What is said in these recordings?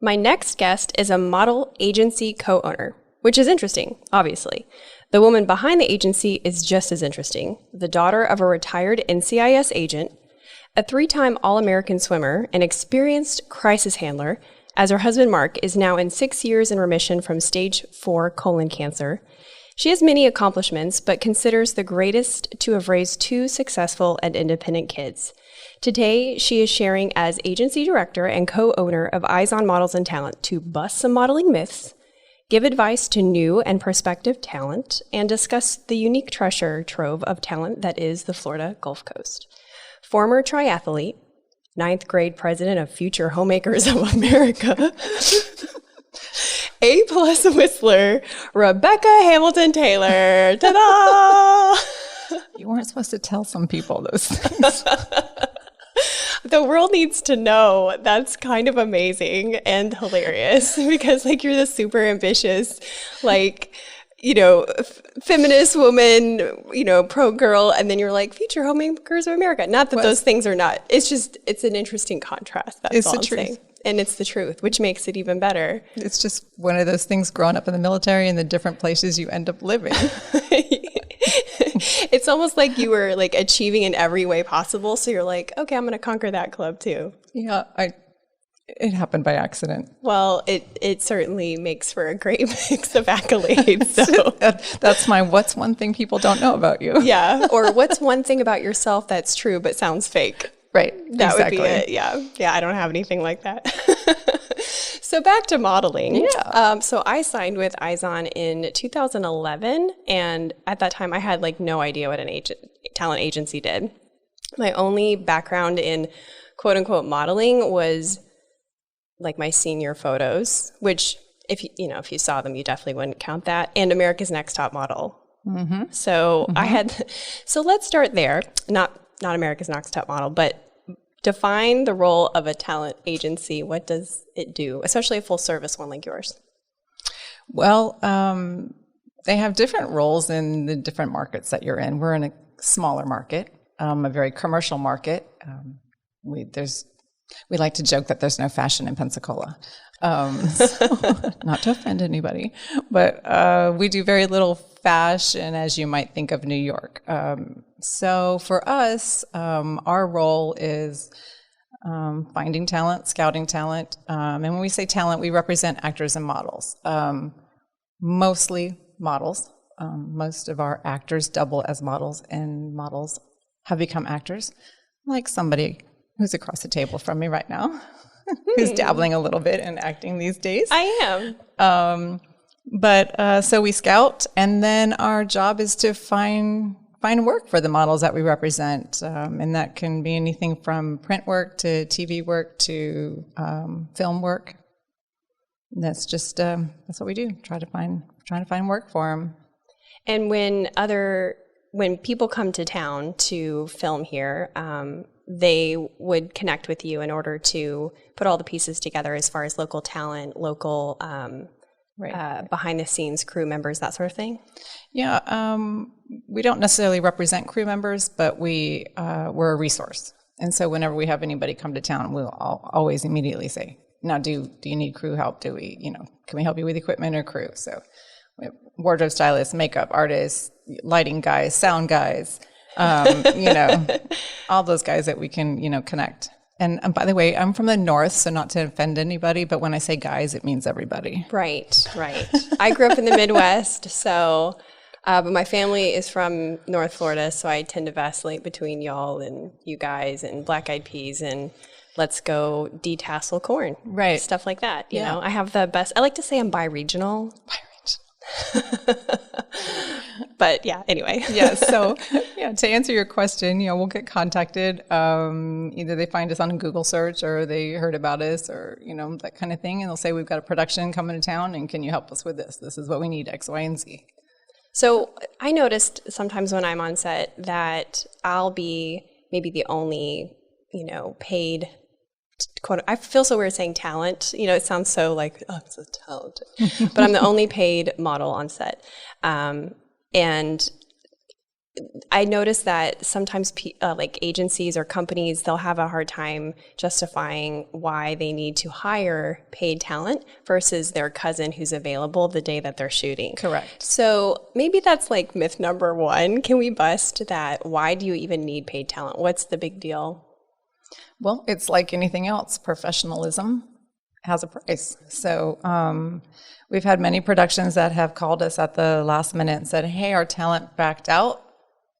My next guest is a model agency co-owner, which is interesting, obviously. The woman behind the agency is just as interesting. The daughter of a retired NCIS agent, a 3-time All-American swimmer, an experienced crisis handler, as her husband Mark is now in 6 years in remission from stage 4 colon cancer. She has many accomplishments, but considers the greatest to have raised 2 successful and independent kids. Today, she is sharing as agency director and co-owner of IZON Models Talent to bust some modeling myths, give advice to new and prospective talent, and discuss the unique treasure trove of talent that is the Florida Gulf Coast. Former triathlete, 9th grade president of Future Homemakers of America, A-plus whistler, Rebecca Hamilton Taylor. Ta-da! You weren't supposed to tell some people those things. The world needs to know. That's kind of amazing and hilarious because like you're this super ambitious, like, you know, feminist woman, you know, pro girl, and then you're like future homemakers of America. Not that those things are not. It's just, it's an interesting contrast. That's all I'm saying. And it's the truth, which makes it even better. It's just one of those things growing up in the military and the different places you end up living. It's almost like you were like achieving in every way possible. So you're like, okay, I'm going to conquer that club too. Yeah, it happened by accident. Well, it certainly makes for a great mix of accolades. So that's my what's one thing people don't know about you. Yeah, or what's one thing about yourself that's true but sounds fake. Right, that exactly. would be it. Yeah, I don't have anything like that. So back to modeling. Yeah. So I signed with IZON in 2011, and at that time I had like no idea what an talent agency did. My only background in quote unquote modeling was like my senior photos, which if you saw them, you definitely wouldn't count that, and America's Next Top Model. Mm-hmm. So so let's start there. Not America's Next Top Model, but define the role of a talent agency. What does it do, especially a full service one like yours? Well, they have different roles in the different markets that you're in. We're in a smaller market, a very commercial market. We like to joke that there's no fashion in Pensacola. So, not to offend anybody, but we do very little fashion as you might think of New York. So for us, our role is finding talent, scouting talent. And when we say talent, we represent actors and models, mostly models. Most of our actors double as models, and models have become actors, like somebody who's across the table from me right now, who's dabbling a little bit in acting these days. I am. So we scout, and then our job is to find work for the models that we represent, and that can be anything from print work to TV work to film work. And that's just that's what we do. Trying to find work for them. And when people come to town to film here, they would connect with you in order to put all the pieces together as far as local talent, local behind the scenes crew members, that sort of thing. Yeah, we don't necessarily represent crew members, but we're a resource. And so whenever we have anybody come to town, we'll always immediately say, now, do you need crew help? Can we help you with equipment or crew? So we have wardrobe stylists, makeup artists, lighting guys, sound guys, all those guys that we can, connect. And by the way, I'm from the North, so not to offend anybody, but when I say guys, it means everybody. Right. I grew up in the Midwest, so, but my family is from North Florida, so I tend to vacillate between y'all and you guys and Black Eyed Peas and let's go detassel corn. Right. Stuff like that, you know. I have the best, I like to say I'm bi-regional. But yeah, anyway. So to answer your question, we'll get contacted. Either they find us on a Google search or they heard about us or, that kind of thing. And they'll say, we've got a production coming to town and can you help us with this? This is what we need, X, Y, and Z. So I noticed sometimes when I'm on set that I'll be maybe the only, paid quote, I feel so weird saying talent. It sounds so like, oh, I'm so talented. But I'm the only paid model on set. And I noticed that sometimes like agencies or companies, they'll have a hard time justifying why they need to hire paid talent versus their cousin who's available the day that they're shooting. Correct. So maybe that's like myth number one. Can we bust that? Why do you even need paid talent? What's the big deal? Well, it's like anything else. Professionalism has a price. So we've had many productions that have called us at the last minute and said, hey, our talent backed out,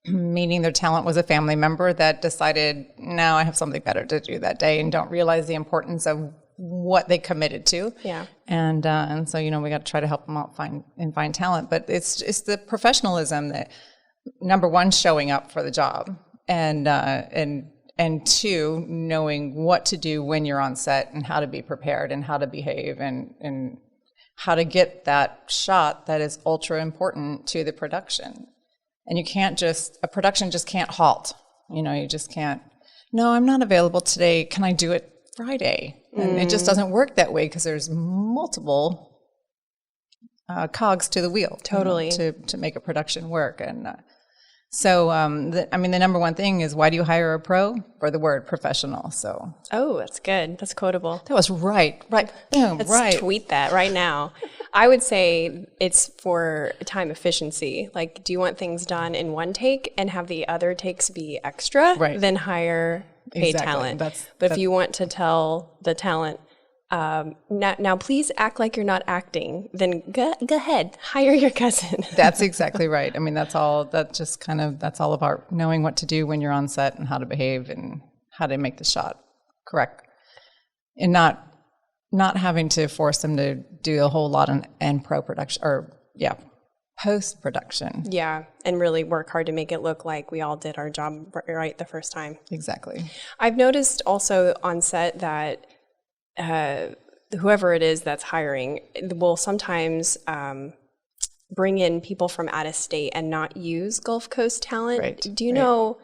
meaning their talent was a family member that decided, no, I have something better to do that day, and don't realize the importance of what they committed to. Yeah. And so, we got to try to help them out find talent. But it's the professionalism that, number one, showing up for the job, and two, knowing what to do when you're on set and how to be prepared and how to behave and how to get that shot that is ultra important to the production. And a production just can't halt. You just can't, no, I'm not available today. Can I do it Friday? And it just doesn't work that way because there's multiple cogs to the wheel. Totally. To make a production work. And so, the number one thing is, why do you hire a pro? For the word professional. So. Oh, that's good. That's quotable. That was right. Boom, Let's tweet that right now. I would say it's for time efficiency. Like, do you want things done in one take and have the other takes be extra? Right. Then hire paid talent. But if you want to tell the talent, now please act like you're not acting, then go ahead, hire your cousin. That's exactly right. That's all about knowing what to do when you're on set and how to behave and how to make the shot correct. And not having to force them to do a whole lot in post-production. Yeah, and really work hard to make it look like we all did our job right the first time. Exactly. I've noticed also on set that whoever it is that's hiring will sometimes bring in people from out of state and not use Gulf Coast talent. Right. Do you know,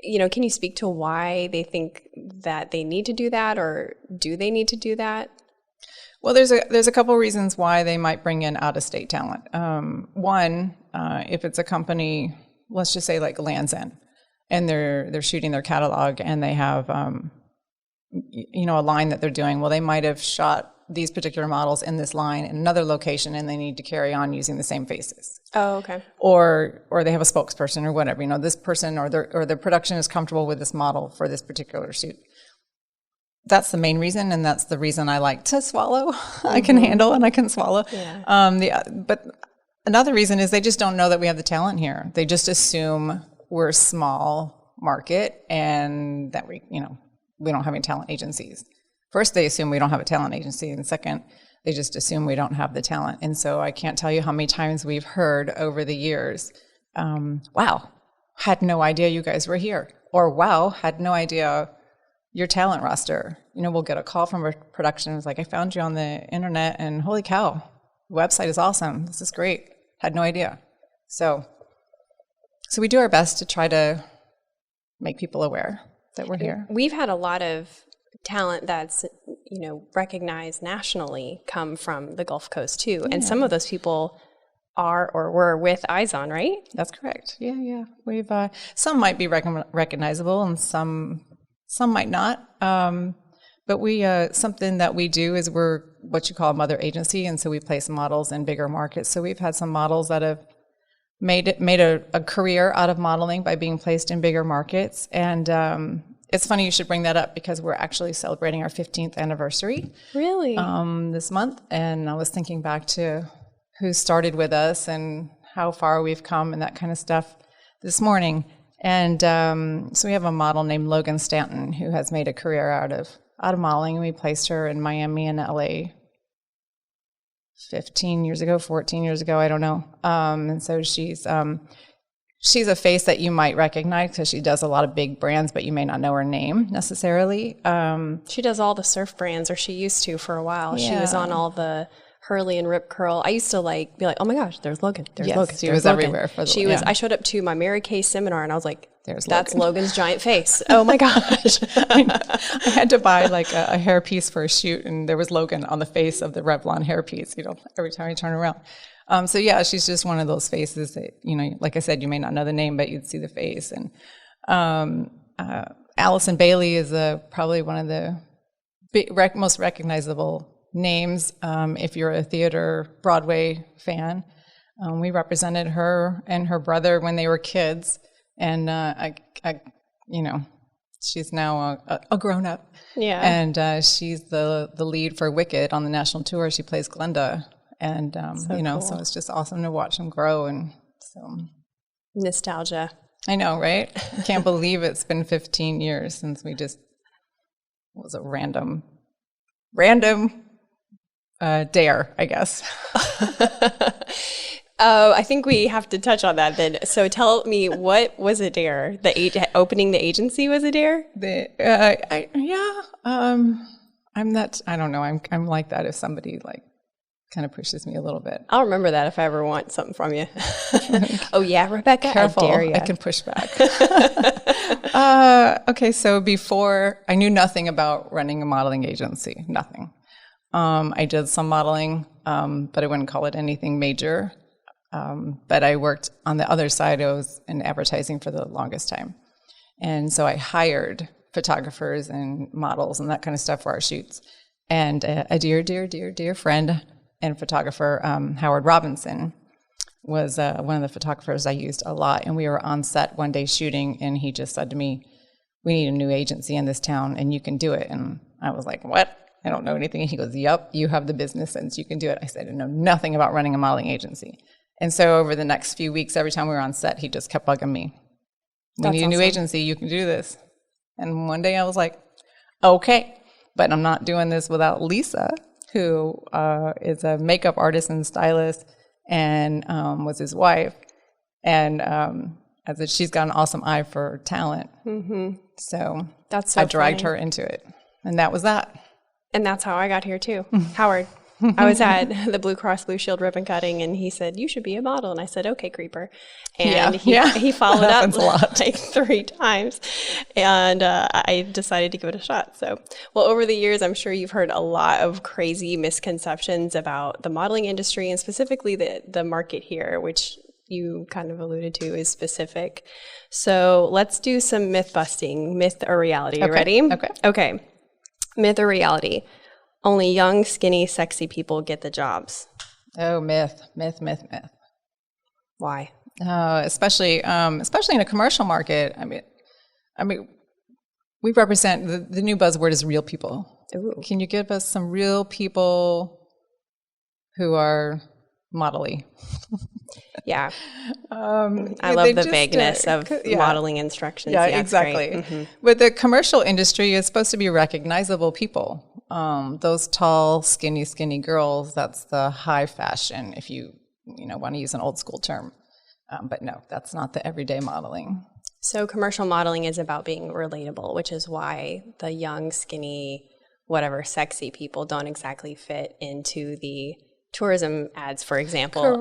can you speak to why they think that they need to do that, or do they need to do that? Well, there's a couple of reasons why they might bring in out-of-state talent. One, if it's a company, let's just say like Land's End, and they're shooting their catalog and they have a line that they're doing. Well, they might have shot these particular models in this line in another location, and they need to carry on using the same faces. Oh, okay. Or they have a spokesperson or whatever. This person or the production is comfortable with this model for this particular shoot. That's the main reason, and that's the reason I like to swallow. Mm-hmm. I can handle and I can swallow. Yeah. But another reason is they just don't know that we have the talent here. They just assume we're a small market and that we don't have any talent agencies. First, they assume we don't have a talent agency, and second, they just assume we don't have the talent. And so I can't tell you how many times we've heard over the years, wow, had no idea you guys were here. Or wow, had no idea your talent roster. We'll get a call from a production. It's like, I found you on the internet, and holy cow, the website is awesome. This is great. Had no idea. So we do our best to try to make people aware that we're here. We've had a lot of talent that's, recognized nationally come from the Gulf Coast too. Yeah. And some of those people are or were with IZON, right? That's correct. Yeah. We've some might be recognizable and some might not. But we something that we do is we're what you call a mother agency, and so we place models in bigger markets. So we've had some models that have made a career out of modeling by being placed in bigger markets. And it's funny you should bring that up because we're actually celebrating our 15th anniversary. Really? This month. And I was thinking back to who started with us and how far we've come and that kind of stuff this morning. And so we have a model named Logan Stanton who has made a career out of modeling. We placed her in Miami and LA 14 years ago, I don't know. And so she's a face that you might recognize because she does a lot of big brands, but you may not know her name necessarily. She does all the surf brands, or she used to for a while. Yeah. She was on all the Hurley and Rip Curl. I used to be like, oh my gosh, there's Logan. She was everywhere. I showed up to my Mary Kay seminar and I was like, that's Logan's giant face. Oh my gosh. I had to buy like a hair piece for a shoot, and there was Logan on the face of the Revlon hair piece, every time I turn around. So yeah, she's just one of those faces that, like I said, you may not know the name, but you'd see the face. And Allison Bailey is probably one of the most recognizable names if you're a theater Broadway fan. We represented her and her brother when they were kids, and she's now a grown-up. Yeah. And she's the lead for Wicked on the national tour. She plays Glenda. And, cool. So it's just awesome to watch them grow. And so. Nostalgia. I know, right? I can't believe it's been 15 years since we just, was a random dare, I guess. I think we have to touch on that then. So tell me, what was a dare? Opening the agency was a dare? I don't know. I'm like that if somebody kind of pushes me a little bit. I'll remember that if I ever want something from you. Oh yeah, Rebecca, careful, I dare you. I can push back. Okay, so before, I knew nothing about running a modeling agency, nothing. I did some modeling, but I wouldn't call it anything major. But I worked on the other side. I was in advertising for the longest time. And so I hired photographers and models and that kind of stuff for our shoots. And a dear friend and photographer, Howard Robinson, was one of the photographers I used a lot. And we were on set one day shooting, and he just said to me, "We need a new agency in this town, and you can do it." And I was like, "What? I don't know anything." And he goes, "Yep, you have the business sense. You can do it." I said, "I know nothing about running a modeling agency." And so over the next few weeks, every time we were on set, he just kept bugging me. "We need a new agency. You can do this." And one day I was like, "Okay." But I'm not doing this without Lisa, who is a makeup artist and stylist, and was his wife. And as she's got an awesome eye for talent. Mm-hmm. So that's so I dragged funny. her into it. And that was that. And that's how I got here too. Howard. I was at the Blue Cross Blue Shield ribbon cutting, and he said, "You should be a model." And I said, "Okay, creeper." And he followed up like 3 times, and I decided to give it a shot. So, well, over the years, I'm sure you've heard a lot of crazy misconceptions about the modeling industry, and specifically the market here, which you kind of alluded to is specific. So let's do some myth busting, myth or reality. You ready? Okay. Myth or reality? Only young, skinny, sexy people get the jobs. Oh, myth. Why? Especially in a commercial market. I mean, we represent the new buzzword is real people. Ooh. Can you give us some real people who are modelly? Yeah. I love the vagueness of modeling instructions. Yeah, exactly. Mm-hmm. But the commercial industry is supposed to be recognizable people. Those tall, skinny girls, that's the high fashion, if you want to use an old school term. But no, that's not the everyday modeling. So commercial modeling is about being relatable, which is why the young, skinny, whatever, sexy people don't exactly fit into the tourism ads, for example,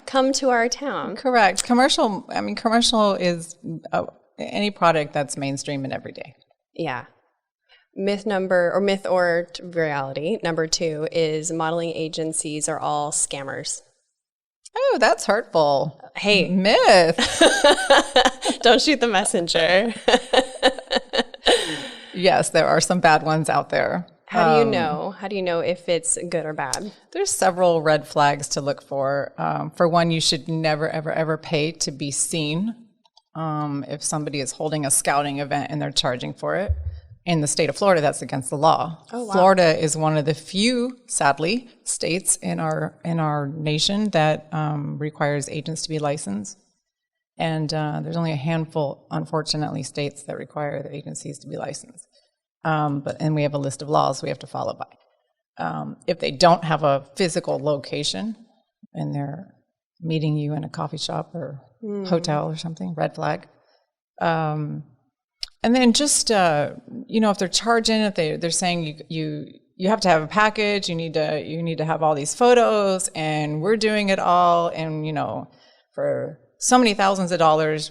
come to our town. Correct. Commercial is any product that's mainstream and everyday. Yeah. Myth or reality number 2 is modeling agencies are all scammers. Oh, that's hurtful. Hey. Myth. Don't shoot the messenger. Yes, there are some bad ones out there. How do you know? How do you know if it's good or bad? There's several red flags to look for. For one, you should never, ever, ever pay to be seen. If somebody is holding a scouting event and they're charging for it. In the state of Florida, that's against the law. Oh, wow. Florida is one of the few, sadly, states in our nation that requires agents to be licensed. And there's only a handful, unfortunately, states that require the agencies to be licensed. And we have a list of laws we have to follow by. If they don't have a physical location and they're meeting you in a coffee shop or hotel or something, red flag. And then just, if they're charging, if they're saying you have to have a package, you need to have all these photos, and we're doing it all, and, for so many thousands of dollars,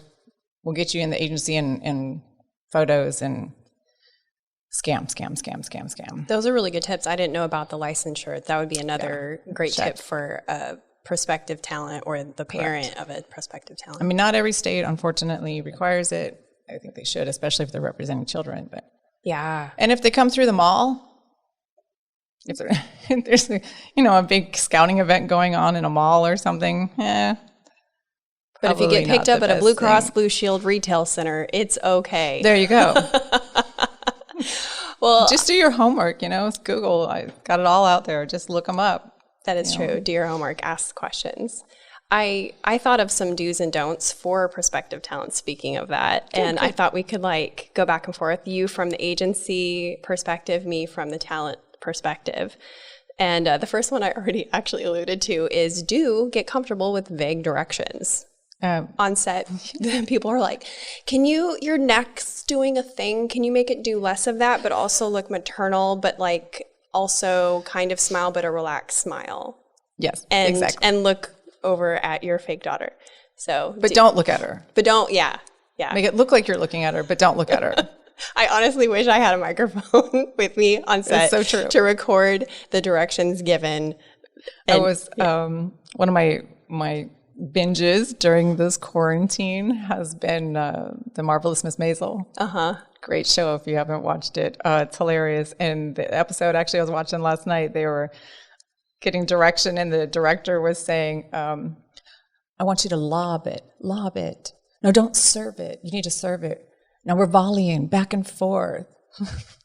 we'll get you in the agency and photos, and scam. Those are really good tips. I didn't know about the licensure. That would be another great tip for prospective talent or the parent of a prospective talent. I mean, not every state, unfortunately, requires it. I think they should, especially if they're representing children. But yeah. And if they come through the mall, if there's a big scouting event going on in a mall or something, but if you get picked up at a Blue Cross Blue Shield retail center, it's okay. There you go. Well, just do your homework, it's Google. I got it all out there. Just look them up. That is true. Do your homework, ask questions. I thought of some do's and don'ts for prospective talent, speaking of that. And I thought we could go back and forth. You from the agency perspective, me from the talent perspective. And the first one I already actually alluded to is do get comfortable with vague directions. On set, people are like, your neck's doing a thing. Can you make it do less of that, but also look maternal, but also kind of smile, but a relaxed smile? Yes, exactly. And look over at your fake daughter. But don't look at her. But don't, yeah. Make it look like you're looking at her, but don't look at her. I honestly wish I had a microphone with me on set to record the directions given. I was, one of my binges during this quarantine has been The Marvelous Miss Maisel. Great show if you haven't watched it. It's hilarious. And the episode actually I was watching last night, they were getting direction and the director was saying, I want you to lob it. No, don't serve it. You need to serve it. Now we're volleying back and forth.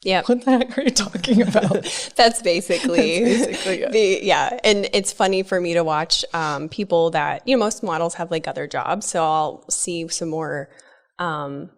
Yeah. What the heck are you talking about? That's basically it. And it's funny for me to watch people that, most models have other jobs. So I'll see some more, I'll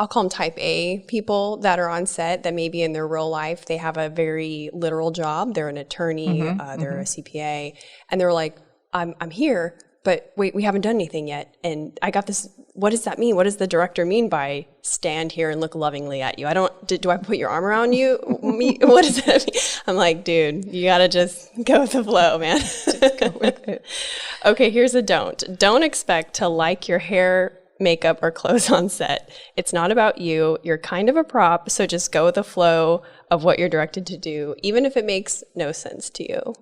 call them type A people that are on set that maybe in their real life, they have a very literal job. They're an attorney, they're a CPA, and they're like, I'm here, but wait, we haven't done anything yet. And I got this. What does that mean? What does the director mean by stand here and look lovingly at you? Do I put your arm around you? What does that mean? I'm like, dude, you got to just go with the flow, man. Just go with it. Okay, here's a don't. Don't expect to like your hair, makeup, or clothes on set. It's not about you. You're kind of a prop, so just go with the flow of what you're directed to do, even if it makes no sense to you.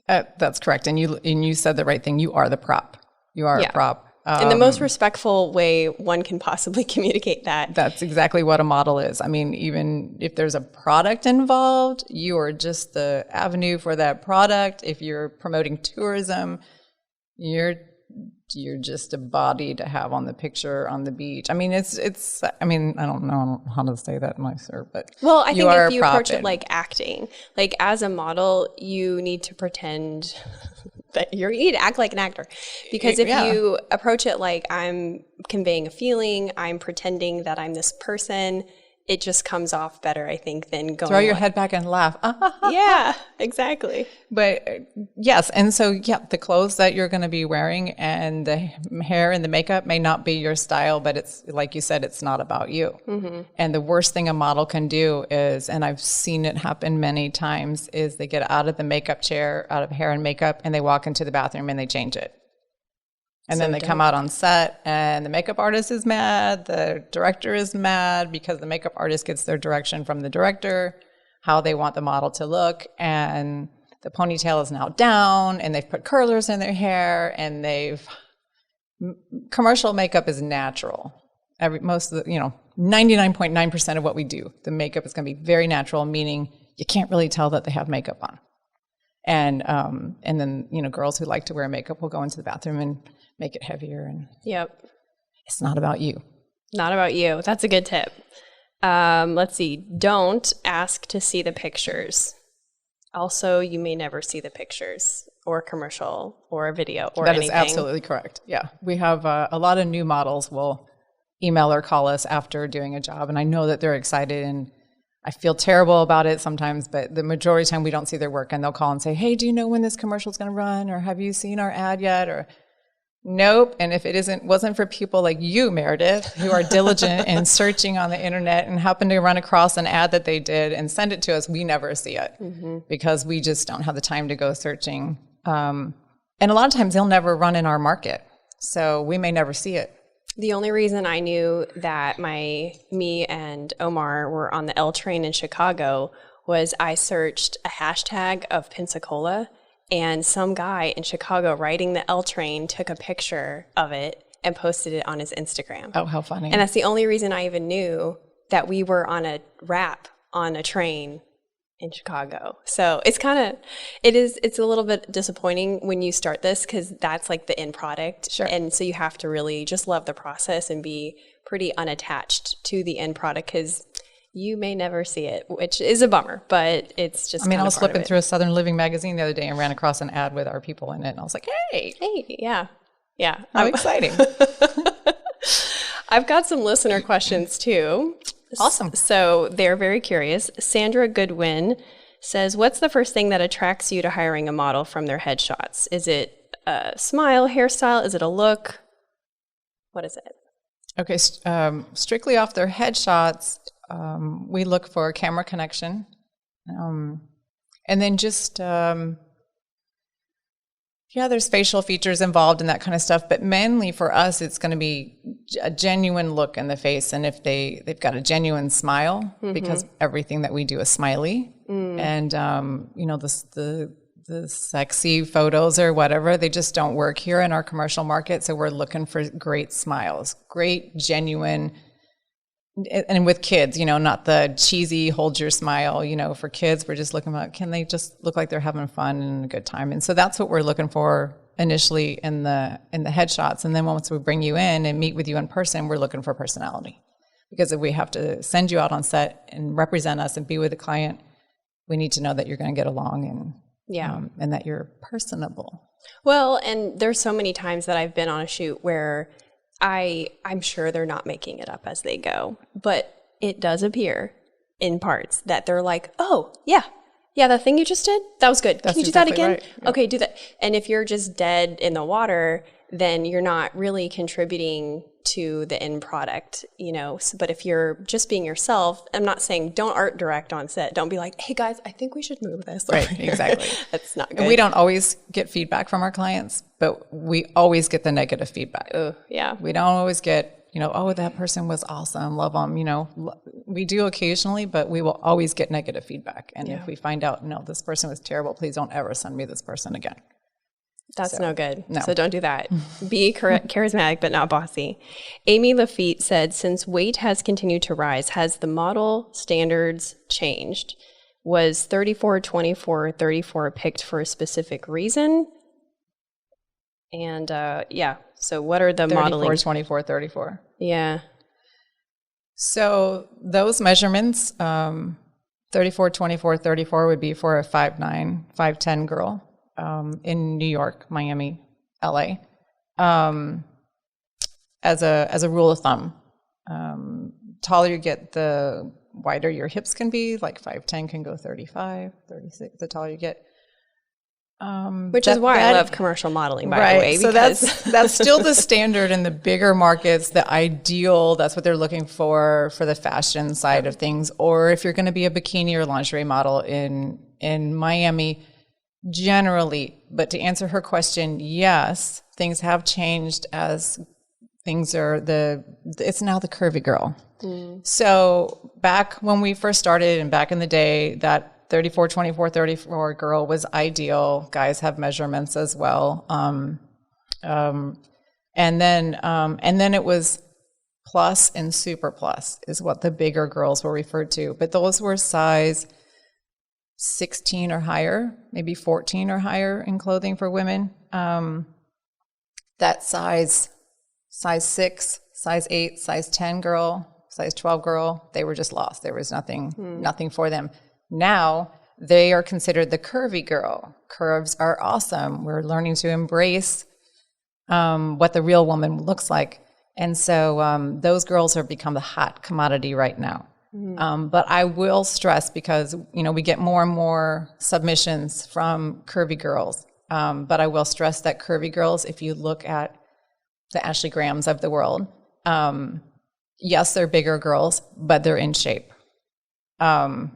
That's correct. And you said the right thing. You are the prop. You are a prop. In the most respectful way one can possibly communicate that. That's exactly what a model is. I mean, even if there's a product involved, you are just the avenue for that product. If you're promoting tourism, you're just a body to have on the picture on the beach. I mean, I don't know how to say that nicer, but well, I think if you approach it like acting, as a model, you need to pretend that you need to act like an actor, because if you approach it like I'm conveying a feeling, I'm pretending that I'm this person, it just comes off better, I think, than going. Throw your head back and laugh. Yeah, exactly. But yes, and so the clothes that you're going to be wearing and the hair and the makeup may not be your style, but it's like you said, it's not about you. Mm-hmm. And the worst thing a model can do is, and I've seen it happen many times, is they get out of the makeup chair, out of hair and makeup, and they walk into the bathroom and they change it. And then they come out on set and the makeup artist is mad, the director is mad because the makeup artist gets their direction from the director, how they want the model to look, and the ponytail is now down and they've put curlers in their hair and commercial makeup is natural. 99.9% of what we do, the makeup is going to be very natural, meaning you can't really tell that they have makeup on. And then, girls who like to wear makeup will go into the bathroom and make it heavier. And it's not about you. Not about you. That's a good tip. Let's see. Don't ask to see the pictures. Also, you may never see the pictures or commercial or a video or anything. That is absolutely correct. Yeah. We have a lot of new models will email or call us after doing a job. And I know that they're excited and I feel terrible about it sometimes, but the majority of the time we don't see their work and they'll call and say, hey, do you know when this commercial is going to run? Or have you seen our ad yet? Or nope. And if it wasn't for people like you, Meredith, who are diligent in searching on the internet and happen to run across an ad that they did and send it to us, we never see it because we just don't have the time to go searching. And a lot of times they'll never run in our market. So we may never see it. The only reason I knew that me and Omar were on the L train in Chicago was I searched a hashtag of Pensacola and some guy in Chicago riding the L train took a picture of it and posted it on his Instagram. Oh, how funny. And that's the only reason I even knew that we were on a wrap on a train in Chicago. So it's a little bit disappointing when you start this, because that's like the end product. Sure. And so you have to really just love the process and be pretty unattached to the end product, because you may never see it, which is a bummer, but it's just I was flipping through a Southern Living magazine the other day and ran across an ad with our people in it, and I was like, hey, yeah. Yeah. How exciting. I've got some listener questions too. Awesome. So they're very curious. Sandra Goodwin says, what's the first thing that attracts you to hiring a model from their headshots? Is it a smile, hairstyle? Is it a look? What is it? Okay, strictly off their headshots, we look for camera connection. And then just, there's facial features involved and that kind of stuff. But mainly for us, it's going to be a genuine look in the face. And if they've got a genuine smile, because everything that we do is smiley. And, the sexy photos or whatever, they just don't work here in our commercial market. So we're looking for great smiles, great, genuine. And with kids, not the cheesy hold your smile, for kids, we're just looking at, can they just look like they're having fun and a good time? And so that's what we're looking for initially in the headshots. And then once we bring you in and meet with you in person, we're looking for personality. Because if we have to send you out on set and represent us and be with the client, we need to know that you're going to get along and that you're personable. Well, and there's so many times that I've been on a shoot where I'm sure they're not making it up as they go, but it does appear in parts that they're like, oh, yeah, that thing you just did, that was good. Can you do that again? Right. Yep. Okay, do that. And if you're just dead in the water, then you're not really contributing to the end product, But if you're just being yourself, I'm not saying don't art direct on set. Don't be like, hey guys, I think we should move this. Right, exactly. That's not good. And we don't always get feedback from our clients, but we always get the negative feedback. Oh, yeah. We don't always get, oh, that person was awesome, love them, We do occasionally, but we will always get negative feedback. And if we find out, no, this person was terrible, please don't ever send me this person again. That's no good. No. So don't do that. Be charismatic, but not bossy. Amy Lafitte said, since weight has continued to rise, has the model standards changed? Was 34, 24, 34 picked for a specific reason? And so what are the 34, modeling? 24, 34. Yeah. So those measurements, 34, 24, 34 would be for a 5'9", 5'10" girl. In New York, Miami, LA, as a rule of thumb. Taller you get, the wider your hips can be, like 5'10" can go 35, 36, the taller you get. Which is why I love commercial modeling, by the way. So that's still the standard in the bigger markets, the ideal, that's what they're looking for the fashion side of things. Or if you're going to be a bikini or lingerie model in Miami, generally, but to answer her question, yes, things have changed as things are it's now the curvy girl. So back when we first started and back in the day, that 34, 24, 34 girl was ideal. Guys have measurements as well. And then it was plus and super plus is what the bigger girls were referred to. But those were size 16 or higher, maybe 14 or higher in clothing for women. That size 6, size 8, size 10 girl, size 12 girl, they were just lost. There was nothing for them. Now they are considered the curvy girl. Curves are awesome. We're learning to embrace what the real woman looks like. And so those girls have become the hot commodity right now. But I will stress, because, we get more and more submissions from curvy girls. But I will stress that curvy girls, if you look at the Ashley Grahams of the world, yes, they're bigger girls, but they're in shape. And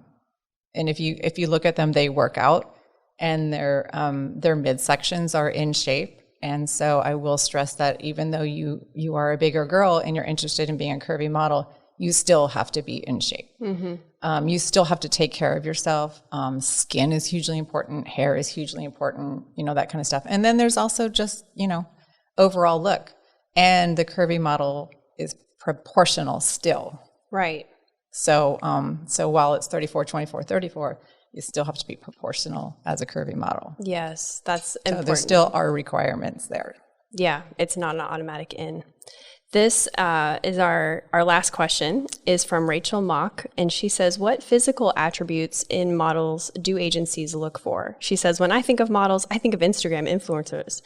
if you look at them, they work out, and their midsections are in shape. And so I will stress that even though you are a bigger girl and you're interested in being a curvy model, you still have to be in shape. You still have to take care of yourself. Skin is hugely important. Hair is hugely important, that kind of stuff. And then there's also just, overall look. And the curvy model is proportional still. Right. So while it's 34, 24, 34, you still have to be proportional as a curvy model. Yes, that's important. So there still are requirements there. Yeah, it's not an automatic in. This is our last question is from Rachel Mock, and she says, what physical attributes in models do agencies look for? She says, when I think of models, I think of Instagram influencers,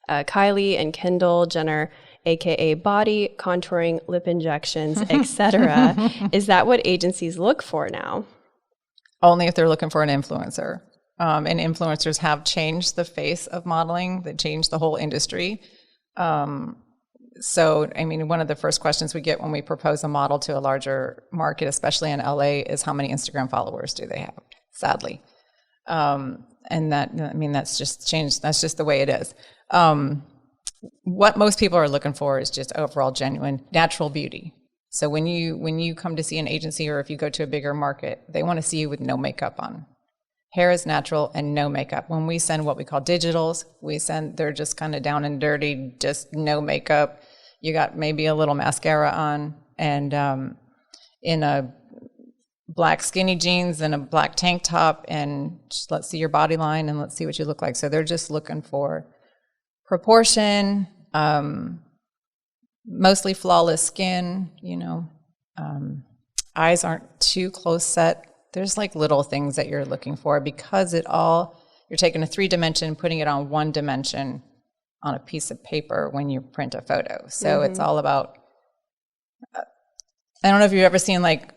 Kylie and Kendall Jenner, aka body, contouring, lip injections, etc. Is that what agencies look for now? Only if they're looking for an influencer. And influencers have changed the face of modeling. They changed the whole industry. So, one of the first questions we get when we propose a model to a larger market, especially in LA, is how many Instagram followers do they have, sadly. And that's just changed. That's just the way it is. What most people are looking for is just overall genuine, natural beauty. So when you come to see an agency or if you go to a bigger market, they want to see you with no makeup on. Hair is natural and no makeup. When we send what we call digitals, they're just kind of down and dirty, just no makeup. You got maybe a little mascara on and in a black skinny jeans and a black tank top, and just let's see your body line and let's see what you look like. So they're just looking for proportion, mostly flawless skin, eyes aren't too close set. There's like little things that you're looking for because you're taking a 3-dimension, putting it on 1 dimension on a piece of paper when you print a photo. So it's all about, I don't know if you've ever seen like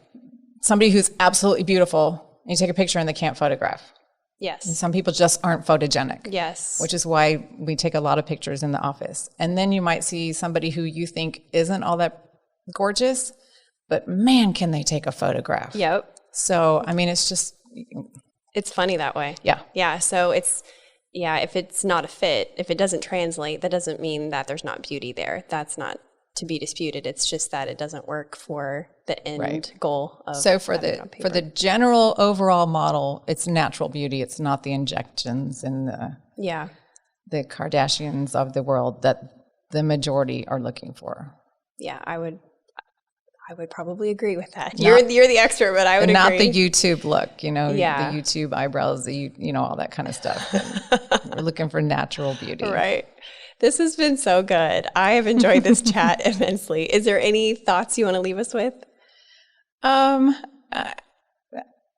somebody who's absolutely beautiful and you take a picture and they can't photograph. Yes. And some people just aren't photogenic. Yes. Which is why we take a lot of pictures in the office. And then you might see somebody who you think isn't all that gorgeous, but man, can they take a photograph. Yep. So, it's just... It's funny that way. Yeah. Yeah, so if it's not a fit, if it doesn't translate, that doesn't mean that there's not beauty there. That's not to be disputed. It's just that it doesn't work for the end goal of so for the general overall model, it's natural beauty. It's not the injections and the Kardashians of the world that the majority are looking for. Yeah, I would probably agree with that. You're the expert, but I would agree. Not the YouTube look, the YouTube eyebrows, all that kind of stuff. We're looking for natural beauty. Right. This has been so good. I have enjoyed this chat immensely. Is there any thoughts you want to leave us with?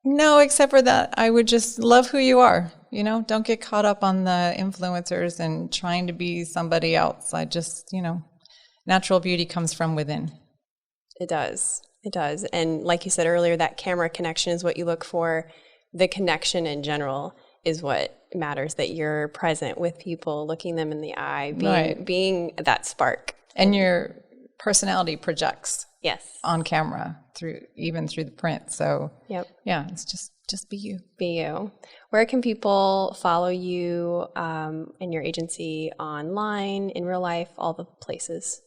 No, except for that I would just love who you are. Don't get caught up on the influencers and trying to be somebody else. I just, natural beauty comes from within. It does. It does. And like you said earlier, that camera connection is what you look for. The connection in general is what matters, that you're present with people, looking them in the eye, being that spark. And your personality projects on camera through the print. So it's just be you. Be you. Where can people follow you and your agency online, in real life, all the places?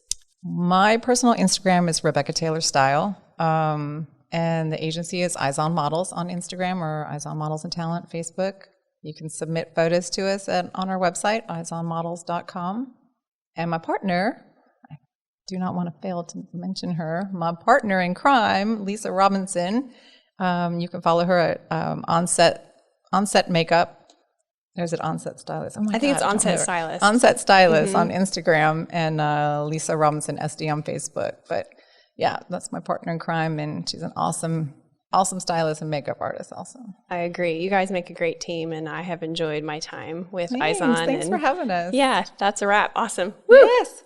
My personal Instagram is Rebecca Taylor Style, and the agency is IZON Models on Instagram or IZON Models and Talent Facebook. You can submit photos to us on our website, izonmodels.com. And my partner, I do not want to fail to mention her, my partner in crime, Lisa Robinson. You can follow her at Onset Makeup. There's an Onset Stylist. I think it's Onset Stylist. Onset Stylist on Instagram, and Lisa Robinson SD on Facebook. But yeah, that's my partner in crime, and she's an awesome stylist and makeup artist also. I agree. You guys make a great team, and I have enjoyed my time with IZON. Thanks for having us. Yeah, that's a wrap. Awesome. Woo! Yes.